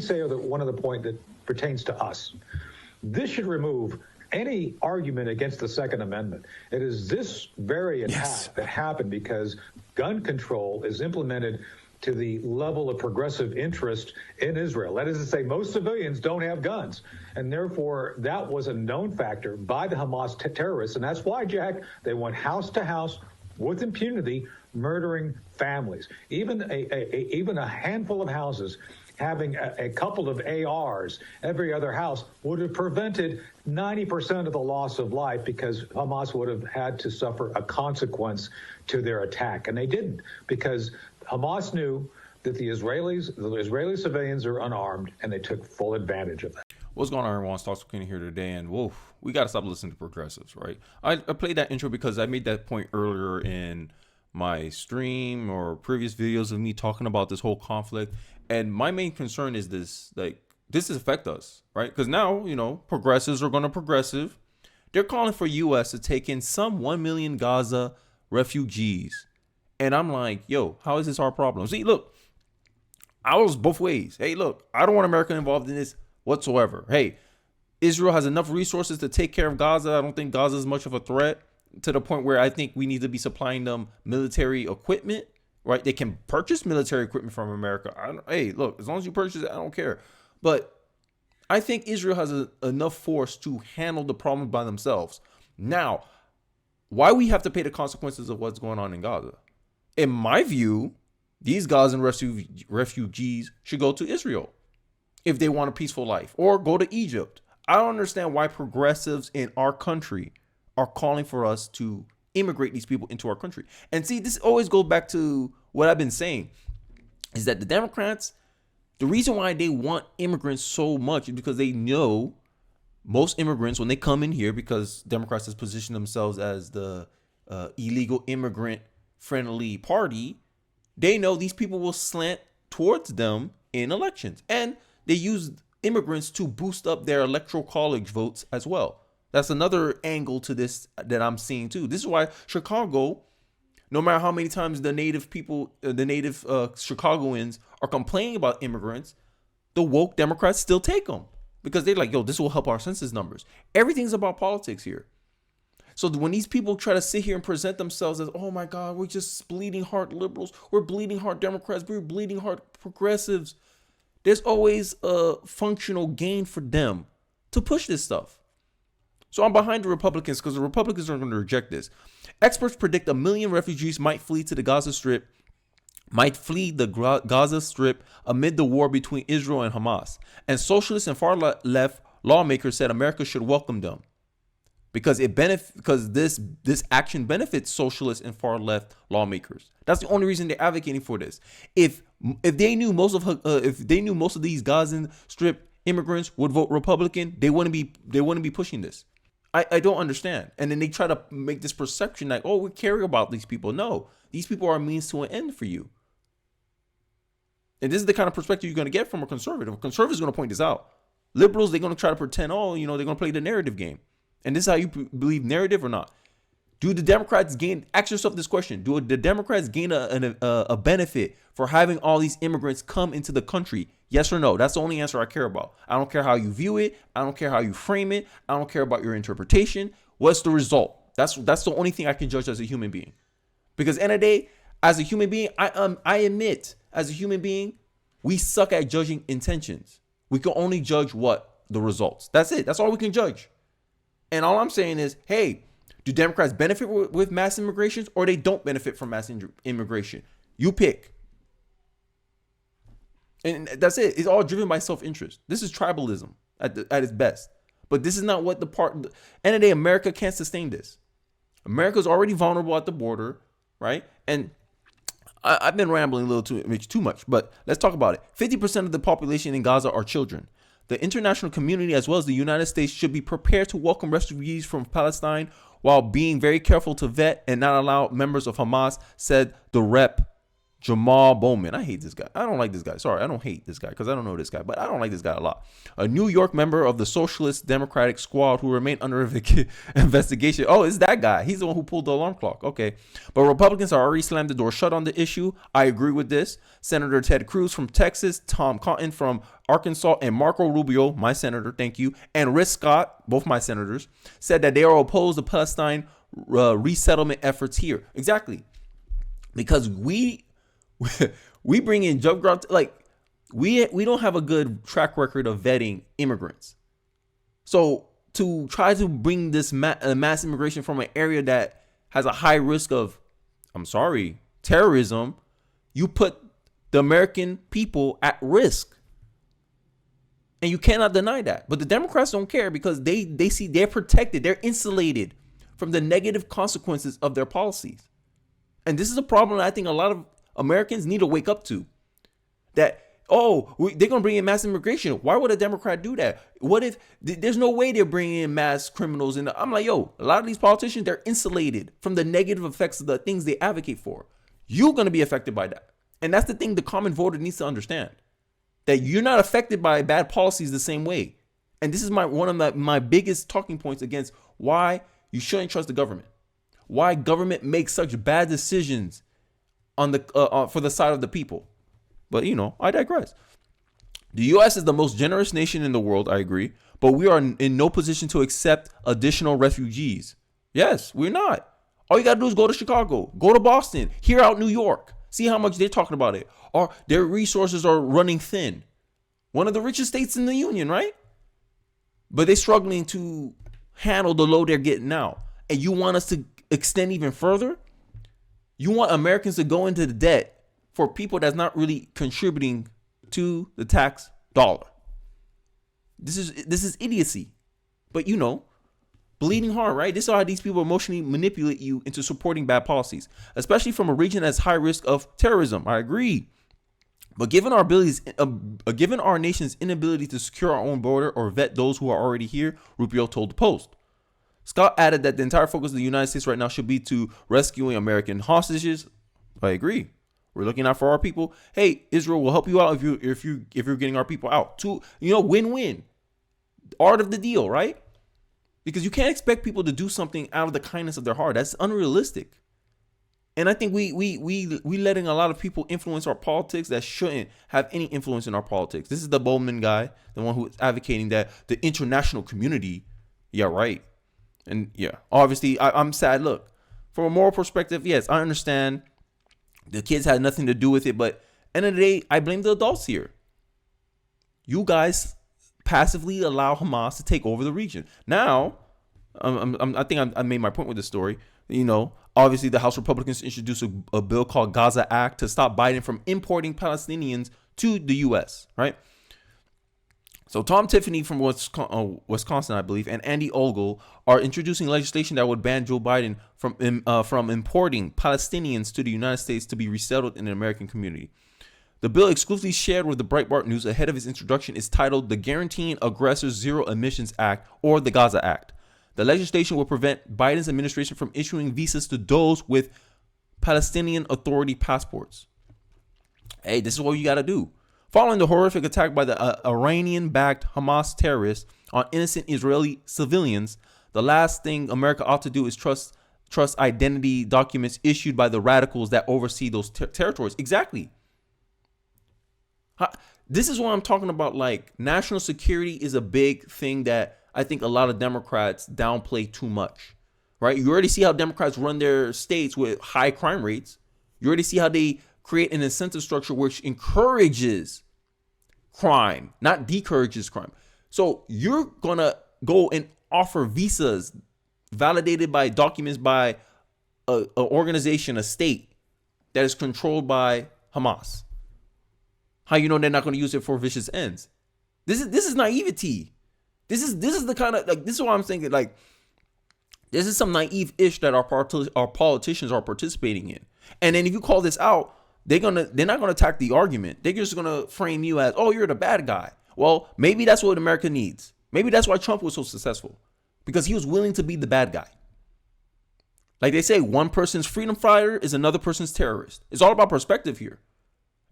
say one other point that pertains to us. This should remove any argument against the Second Amendment. It is this very attack that happened because gun control is implemented to the level of progressive interest in Israel. That is to say, most civilians don't have guns. And therefore, that was a known factor by the Hamas terrorists. And that's why, Jack, they went house to house with impunity, murdering families. Even a handful of houses having a couple of ARs, every other house, would have prevented 90% of the loss of life because Hamas would have had to suffer a consequence to their attack. And they didn't, because Hamas knew that the Israeli civilians are unarmed, and they took full advantage of that. What's going on, everyone? Stocks King here today, and whoa, we got to stop listening to progressives, right? I played that intro because I made that point earlier in my stream or previous videos of me talking about this whole conflict. And my main concern is this, like, this does affect us, right? Because now, progressives are going to progressive. They're calling for U.S. to take in some 1 million Gaza refugees. And I'm like, yo, how is this our problem? See, look, I was both ways. Hey, look, I don't want America involved in this whatsoever. Hey, Israel has enough resources to take care of Gaza. I don't think Gaza is much of a threat to the point where I think we need to be supplying them military equipment, right? They can purchase military equipment from America. Hey, look, as long as you purchase it, I don't care. But I think Israel has enough force to handle the problem by themselves. Now, why we have to pay the consequences of what's going on in Gaza? In my view, these Gazan refugees should go to Israel if they want a peaceful life, or go to Egypt. I don't understand why progressives in our country are calling for us to immigrate these people into our country. And see, this always goes back to what I've been saying, is that the Democrats, the reason why they want immigrants so much is because they know most immigrants, when they come in here, because Democrats has positioned themselves as the illegal immigrant friendly party, they know these people will slant towards them in elections. And they use immigrants to boost up their electoral college votes as well. That's another angle to this that I'm seeing too. This is why Chicago, no matter how many times the native Chicagoans are complaining about immigrants, the woke Democrats still take them because they're like, yo, this will help our census numbers. Everything's about politics here. So when these people try to sit here and present themselves as, oh my God, we're just bleeding heart liberals, we're bleeding heart Democrats, we're bleeding heart progressives, there's always a functional gain for them to push this stuff. So I'm behind the Republicans because the Republicans are going to reject this. Experts predict 1 million refugees might flee the Gaza Strip amid the war between Israel and Hamas. And socialists and far left lawmakers said America should welcome them because this action benefits socialists and far left lawmakers. That's the only reason they're advocating for this. If they knew most of these Gaza Strip immigrants would vote Republican, they wouldn't be pushing this. I don't understand. And then they try to make this perception like, oh, we care about these people. No, these people are a means to an end for you. And this is the kind of perspective you're going to get from a conservative. A conservative is going to point this out. Liberals, they're going to try to pretend, they're going to play the narrative game. And this is how you believe narrative or not. Do the Democrats ask yourself this question. Do the Democrats gain a benefit for having all these immigrants come into the country? Yes or no? That's the only answer I care about. I don't care how you view it. I don't care how you frame it. I don't care about your interpretation. What's the result? That's the only thing I can judge as a human being. Because end of the day, as a human being, I admit, as a human being, we suck at judging intentions. We can only judge the results. That's it. That's all we can judge. And all I'm saying is, hey, do Democrats benefit with mass immigrations or they don't benefit from mass immigration? You pick. And that's it. It's all driven by self-interest. This is tribalism at its best. But this is not what end of the day, America can't sustain this. America's already vulnerable at the border, right? And I've been rambling a little too much, but let's talk about it. 50% of the population in Gaza are children. The international community, as well as the United States, should be prepared to welcome refugees from Palestine while being very careful to vet and not allow members of Hamas, said the Rep. Jamal Bowman. I hate this guy. I don't like this guy. Sorry, I don't hate this guy because I don't know this guy, but I don't like this guy a lot. A New York member of the Socialist Democratic Squad who remained under investigation. Oh, it's that guy. He's the one who pulled the alarm clock. Okay. But Republicans are already slammed the door shut on the issue. I agree with this. Senator Ted Cruz from Texas, Tom Cotton from Arkansas, and Marco Rubio, my senator, thank you, and Rick Scott, both my senators, said that they are opposed to Palestine resettlement efforts here. Exactly. Because we bring in job growth, like we don't have a good track record of vetting immigrants. So to try to bring this mass immigration from an area that has a high risk of, terrorism, you put the American people at risk. And you cannot deny that. But the Democrats don't care because they see they're protected. They're insulated from the negative consequences of their policies. And this is a problem that I think a lot of Americans need to wake up to. That, they're going to bring in mass immigration. Why would a Democrat do that? What if there's no way they're bringing in mass criminals? And I'm like, a lot of these politicians, they're insulated from the negative effects of the things they advocate for. You're going to be affected by that. And that's the thing the common voter needs to understand. That you're not affected by bad policies the same way. And this is one of my biggest talking points against why you shouldn't trust the government. Why government makes such bad decisions on the for the side of the people. But, I digress. The U.S. is the most generous nation in the world, I agree. But we are in no position to accept additional refugees. Yes, we're not. All you got to do is go to Chicago, go to Boston, hear out New York. See how much they're talking about it. Or their resources are running thin. One of the richest states in the union, right? But they're struggling to handle the load they're getting now. And you want us to extend even further? You want Americans to go into the debt for people that's not really contributing to the tax dollar. This is idiocy. But bleeding heart, right? This is how these people emotionally manipulate you into supporting bad policies, especially from a region that's high risk of terrorism. I agree. But given our nation's inability to secure our own border or vet those who are already here, Rubio told the Post. Scott added that the entire focus of the United States right now should be to rescuing American hostages. I agree. We're looking out for our people. Hey, Israel will help you out if you're getting our people out. Win-win. Art of the deal, right? Because you can't expect people to do something out of the kindness of their heart. That's unrealistic. And I think we letting a lot of people influence our politics that shouldn't have any influence in our politics. This is the Bowman guy, the one who is advocating that the international community, yeah, right. And yeah, obviously I'm sad. Look, from a moral perspective, yes, I understand the kids had nothing to do with it, but end of the day, I blame the adults here. You guys passively allow Hamas to take over the region. Now, I think I made my point with this story. Obviously the House Republicans introduced a bill called Gaza Act to stop Biden from importing Palestinians to the U.S., right? So Tom Tiffany from Wisconsin, I believe, and Andy Ogle are introducing legislation that would ban Joe Biden from importing Palestinians to the United States to be resettled in an American community. The bill, exclusively shared with the Breitbart News ahead of its introduction, is titled the Guaranteeing Aggressors Zero Emissions Act, or the Gaza Act. The legislation will prevent Biden's administration from issuing visas to those with Palestinian Authority passports. Hey, this is what you got to do. Following the horrific attack by the Iranian-backed Hamas terrorists on innocent Israeli civilians, the last thing America ought to do is trust identity documents issued by the radicals that oversee those territories. Exactly. This is what I'm talking about. Like, national security is a big thing that I think a lot of Democrats downplay too much, right? You already see how Democrats run their states with high crime rates. You already see how they create an incentive structure which encourages crime, not discourages crime. So you're going to go and offer visas validated by documents by an organization, a state that is controlled by Hamas. How you know they're not going to use it for vicious ends? This is naivety. This is the kind of, like, this is what I'm thinking. Like, this is some naive-ish that our politicians are participating in. And then if you call this out, they're not gonna attack the argument. They're just gonna frame you as, oh, you're the bad guy. Well, maybe that's what America needs. Maybe that's why Trump was so successful, because he was willing to be the bad guy. Like they say, one person's freedom fighter is another person's terrorist. It's all about perspective here.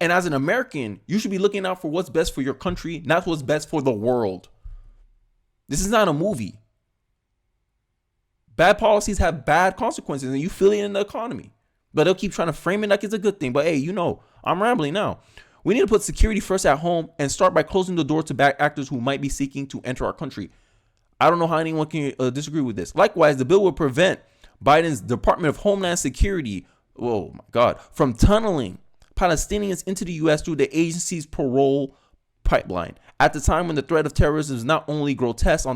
And as an American, you should be looking out for what's best for your country, not what's best for the world. This is not a movie. Bad policies have bad consequences, and you feel it in the economy. But they'll keep trying to frame it like it's a good thing. But hey, I'm rambling now. We need to put security first at home and start by closing the door to bad actors who might be seeking to enter our country. I don't know how anyone can disagree with this. Likewise, the bill will prevent Biden's Department of Homeland Security, oh my God, from tunneling Palestinians into the U.S. through the agency's parole pipeline. At the time when the threat of terrorism is not only grotesquely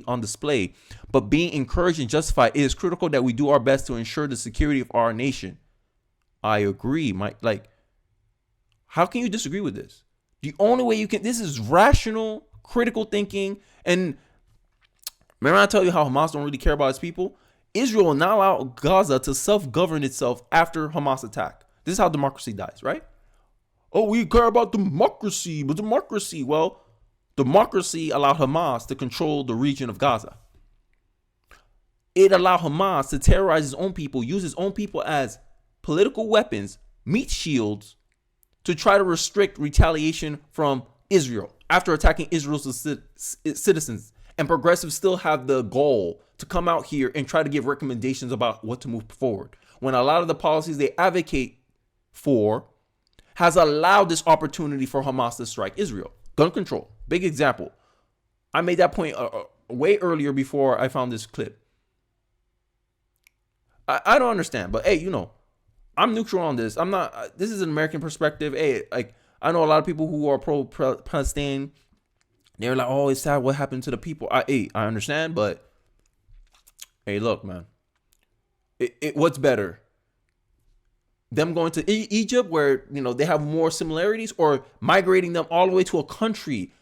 on display, but being encouraged and justified, it is critical that we do our best to ensure the security of our nation. I agree, Mike. Like, how can you disagree with this? The only way you can, this is rational, critical thinking. And remember I tell you how Hamas don't really care about its people? Israel will now allow Gaza to self-govern itself after Hamas attack. This is how democracy dies, right? Oh, we care about democracy, but democracy allowed Hamas to control the region of Gaza. It allowed Hamas to terrorize his own people, use his own people as political weapons, meat shields, to try to restrict retaliation from Israel after attacking Israel's citizens. And progressives still have the goal to come out here and try to give recommendations about what to move forward, when a lot of the policies they advocate for has allowed this opportunity for Hamas to strike Israel. Gun control, big example. I made that point way earlier before I found this clip. I don't understand, but hey, I'm neutral on this. I'm not. This is an American perspective. Hey, like I know a lot of people who are pro-Palestine. They're like, oh, it's sad what happened to the people. I understand, but hey, look, man. What's better? Them going to Egypt where, they have more similarities, or migrating them all the way to a country,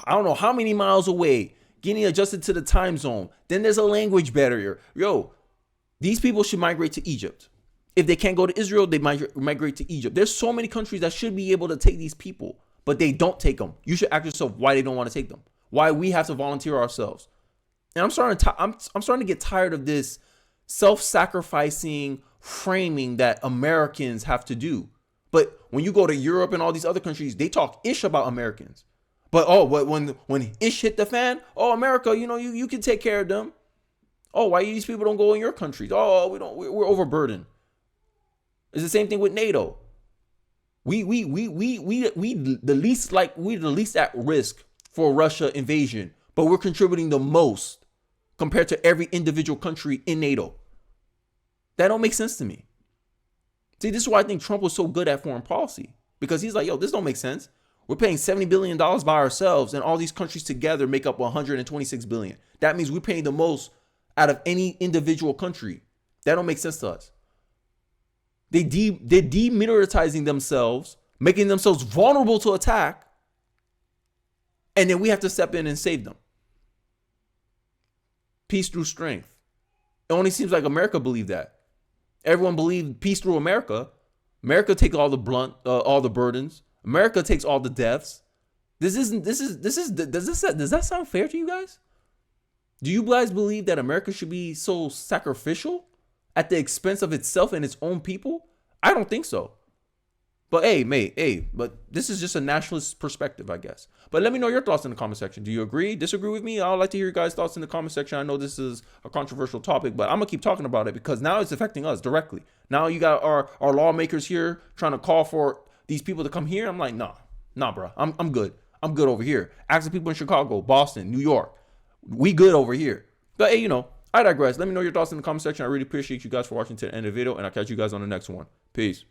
I don't know how many miles away, getting adjusted to the time zone. Then there's a language barrier. These people should migrate to Egypt. If they can't go to Israel, they migrate to Egypt. There's so many countries that should be able to take these people, but they don't take them. You should ask yourself why they don't want to take them. Why we have to volunteer ourselves. And I'm starting to get tired of this self-sacrificing framing that Americans have to do. But when you go to Europe and all these other countries, they talk ish about Americans. But when ish hit the fan, America, you can take care of them. Why these people don't go in your countries? We're overburdened. It's the same thing with NATO. We the least at risk for Russia invasion, but we're contributing the most compared to every individual country in NATO. That don't make sense to me. See, this is why I think Trump was so good at foreign policy, because he's like, this don't make sense. We're paying $70 billion by ourselves, and all these countries together make up $126 billion. That means we're paying the most out of any individual country. That don't make sense to us. They're demilitarizing themselves, making themselves vulnerable to attack, and then we have to step in and save them. Peace through strength. It only seems like America believed that. Everyone believed peace through America. America takes all the burdens. America takes all the deaths. Does that sound fair to you guys? Do you guys believe that America should be so sacrificial at the expense of itself and its own people? I don't think so. But but this is just a nationalist perspective, I guess. But let me know your thoughts in the comment section. Do you agree, disagree with me? I would like to hear your guys' thoughts in the comment section. I know this is a controversial topic, but I'm going to keep talking about it because now it's affecting us directly. Now you got our lawmakers here trying to call for these people to come here. I'm like, nah, bro. I'm good. I'm good over here. Ask the people in Chicago, Boston, New York. We good over here. But hey, I digress. Let me know your thoughts in the comment section. I really appreciate you guys for watching to the end of the video, and I'll catch you guys on the next one. Peace.